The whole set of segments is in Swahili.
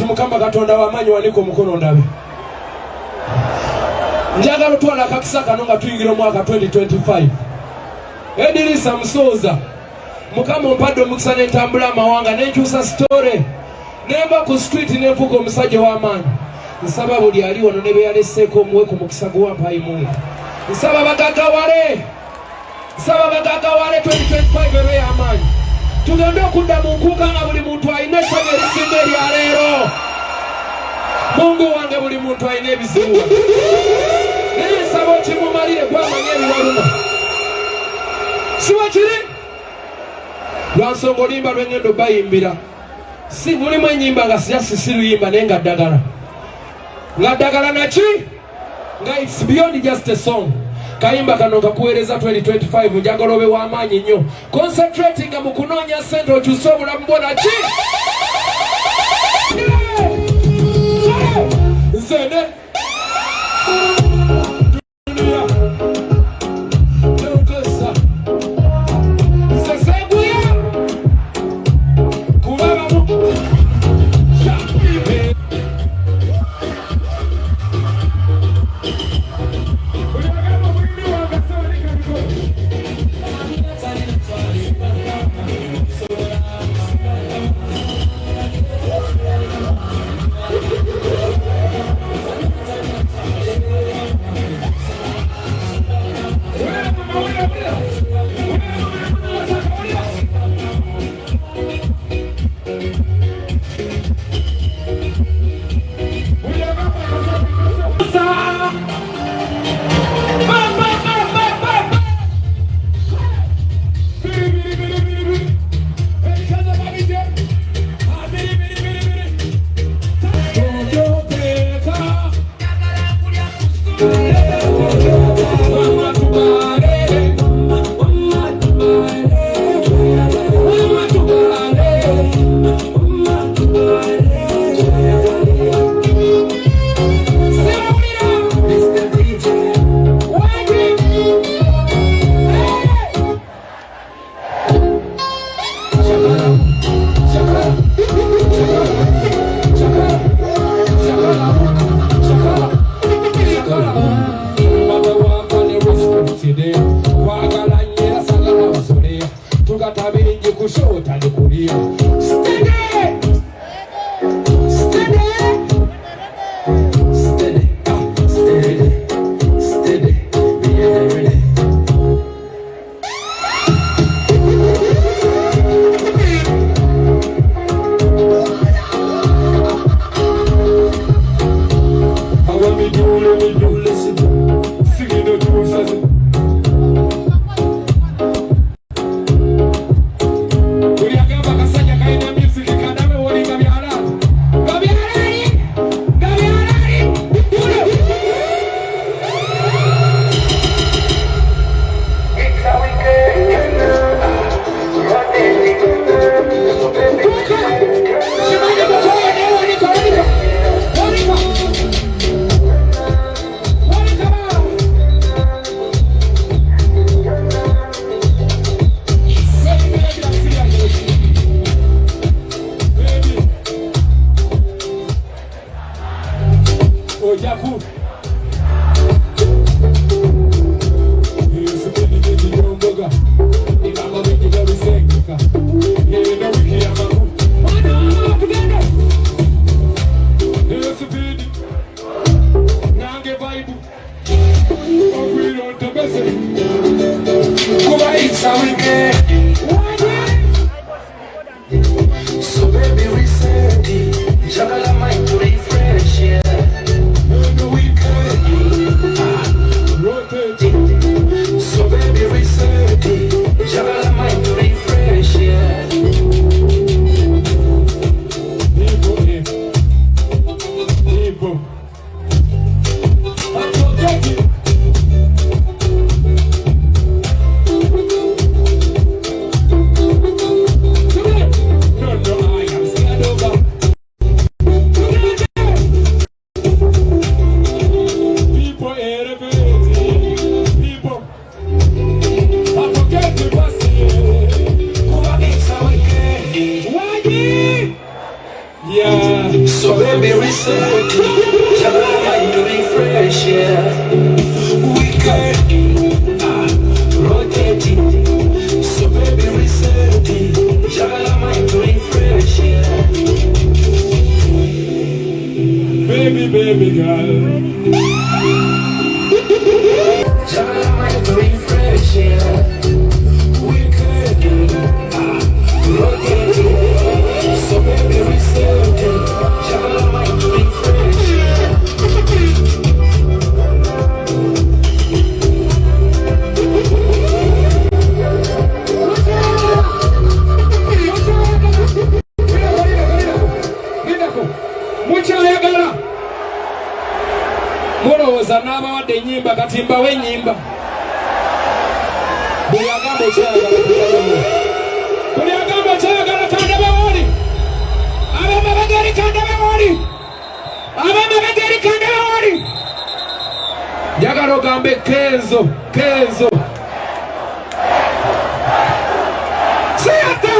Mukamba Katonda wamanyi waniko mukono ndabe. Njagala twala kakisaka nonga tuyingira mwaka 2025. Edirisa Musoza. Mukama ompadde omukisa n'entambula amawanga n'enkyusa story. Nemba ku street n'enfuga omusajja w'amaanyi. Nsaba buli ali wano ne be yalesseeko omuwe ku mukisa gw'ampayi Mungu. Nsaba bagagawale 2025 ebe y'amaanyi. Tugende okudda mu nkuuka nga buli muntu alina essanyu erisinga erya leero. Mungu wange buli muntu alina ebizibu. Naye nsaba okimumalire gwamanya ebiwaluma. Si bwe kiri? Lwa nsonga oluyimba lw'engendo bayimbira. Si mulimu ennyimba nga si luyimba naye nga ddagala. Nga ddagala naki? Nga it's beyond just a song. Kayimba kano kakuweereza 2025 njagala obe w'amaanyi nnyo. Concentrating mu kunoonya ssente okyuse obulamu bwo naki? Nzene a weekend. So baby reset it. Juggle a mind to refresh, yeah. On the weekend, rotate it. So baby reset it. Juggle a mind to refresh, yeah. People. I'm forgetting. So baby reset, juggle a mind to refresh, yeah. Weekend, rotate it. So baby reset, juggle a mind to refresh, yeah. Baby girl, juggle a mind to refresh, yeah. Weekend, rotate it. So baby reset it. Juggle a mind to refresh, yeah. Mukyayagala mulowooza n'abawadde ennyimba katimba w'ennyimba buli agamba okyayagala buli agamba okyayagala kandabe woli abamabegeri kandabe woli abamabegeri kandabe woli njagala ogambe kenzo siyata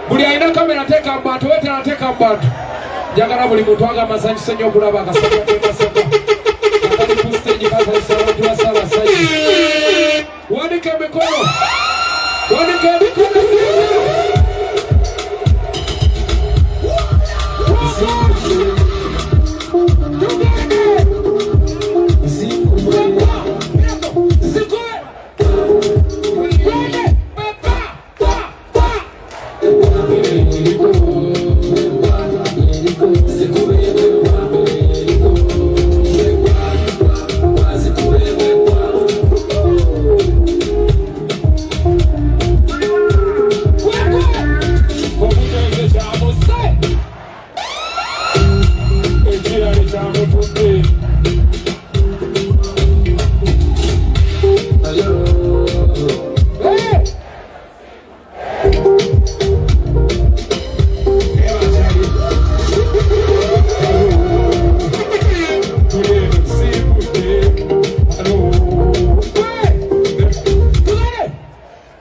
buli alina kamera teeka mbantu wetera teeka mbantu njagala buli muntu agamba nsanyuse nnyo okulaba akasajja k'emasaka akali ku stage kasanyusa abantu ba Ssaabasajja wanika emikono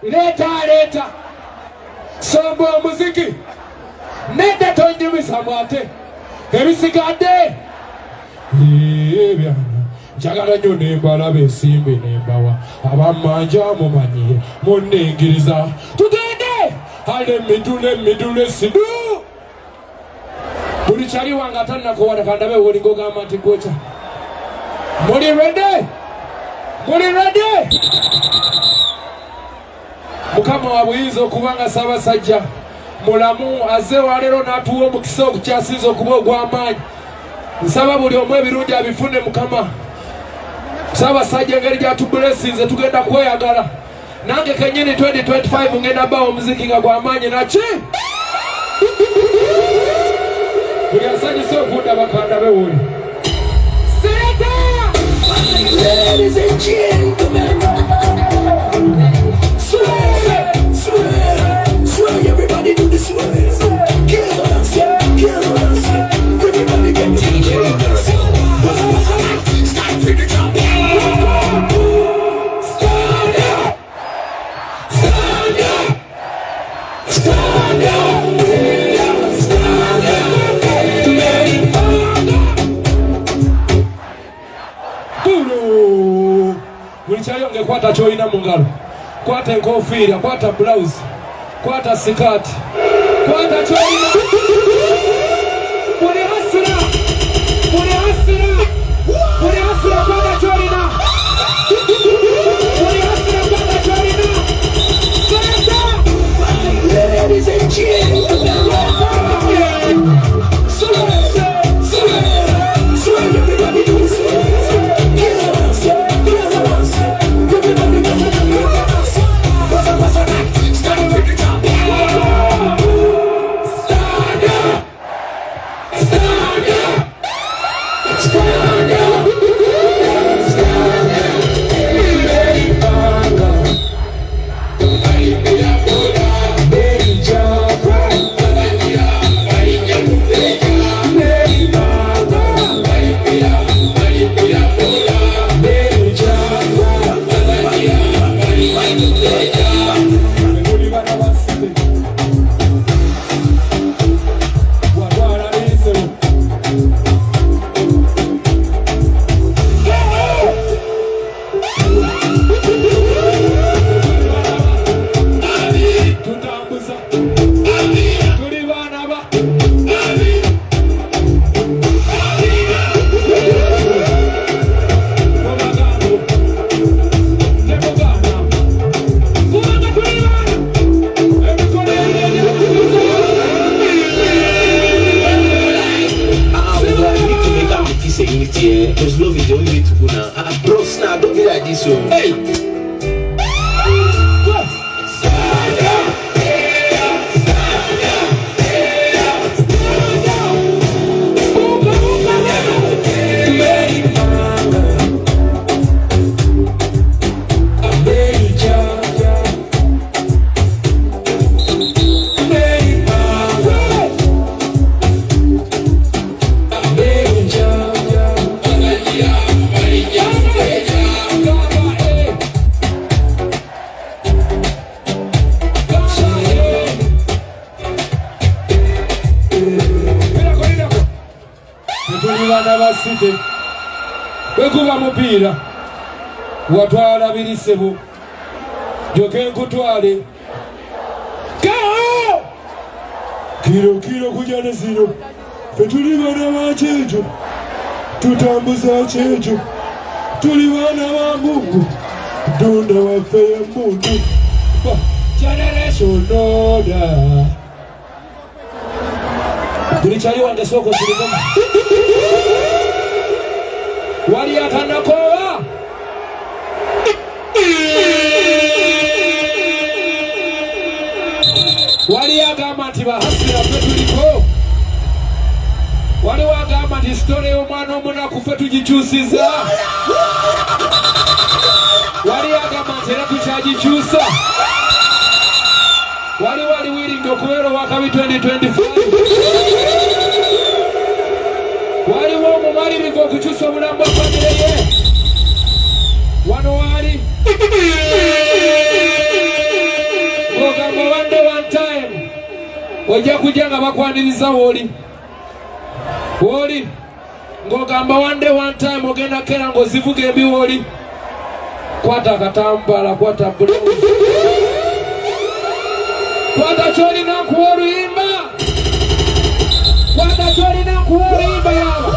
Leta sombo muziki nenda tonjimisa mwate ebisigadde njagala nnyo nembala besimbe nembawa abamanja mumanyire munningiriza tugende ale midule sidu buli kyali wange atannakuwada kandabe wolinga ogamba nti gocha muli ready Muli ready? Mukama wa buyinza okubanga Ssaabasajja mulamu azze walero n'atuwa omukisa okukyasinza okuba ogw'amaanyi. Nsaba buli omu ebirungi abifune Mukama. Ssaabasajja engeri gy'atubulesinze tugenda kweyagala. Nange kennyini 2025 ngenda bawa omuziki nga gw'amaanyi naki? Buli asanyusa okunda bakanda be wuli. Ladies and gentlemen, sway, sway, sway, everybody do the sway. Get on us, everybody get DJ. Start to the top. Stand up, stand up, stand up, stand up. Buli kyayonge kwata ky'olina mu ngalo. Kwata enkofiira, kwata blouse, kwata sikaati, kwata ky'olina. Buli hasira, buli hasira, buli hasira kwata ky'olina. Buli hasira kwata ky'olina. Ladies and gentlemen, sway, everybody do the sway. Because love is the only way to go now. Bro, snap, don't be like this, so. Hey! Wekuba mupiira watwala birisebo joke nkutwale kao kiro kujane zino fetuli bana bachejo tutambuza chejo tuli bana ba Mungu dunda wafe Mungu generation order tulichali wange soko tulikoma wali atanakoa wali agamba nti bahasira ffe tuliko wali wagamba nti sitole y'omwana omunaku ffe tugikyusiza wali agamba nti era tukyagikyusa wali wiringa okubeera owakabi 2025 waliwo omumalirivu okukyusa obulamu bwa famire ye wano wali ng'ogamba one time ojja kujja nga bakwaniriza wooli ng'ogamba one time ogenda kera ng'ozivuga embi wooli kwata akatambala kwata bulauzi kwata kyolina nkuwa oluyimba kwata kyolina nkuwa oluyimba yaaba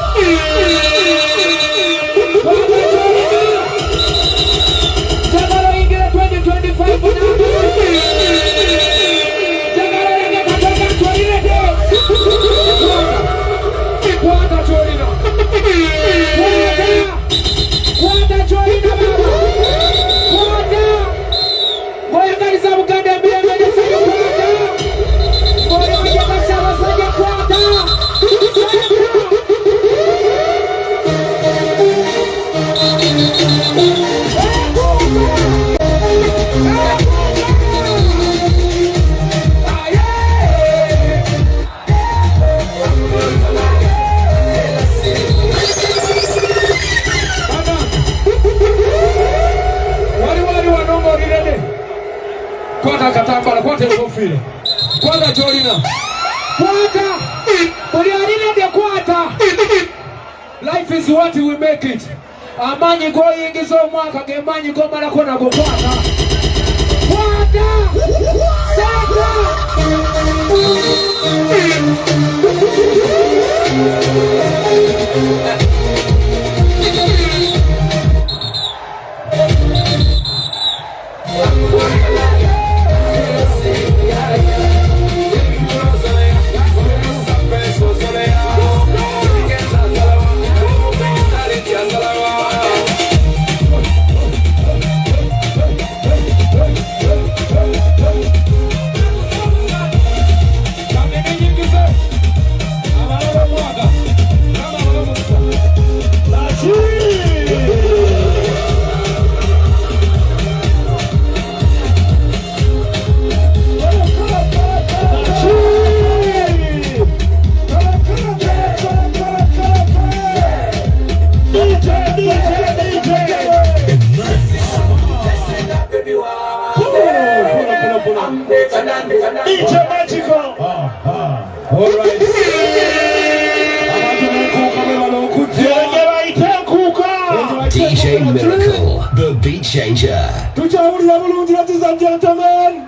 kwata kyolina Kwata kofile. Kwata Jolina. Kwata. Mulialina de kwata. Life is what we make it. Amanyi go yingizo mwaka gemanyi go malakona go kwata. Kwata. Saka. DJ Magical. All right. DJ Miracle, the beat changer. Ladies and gentlemen.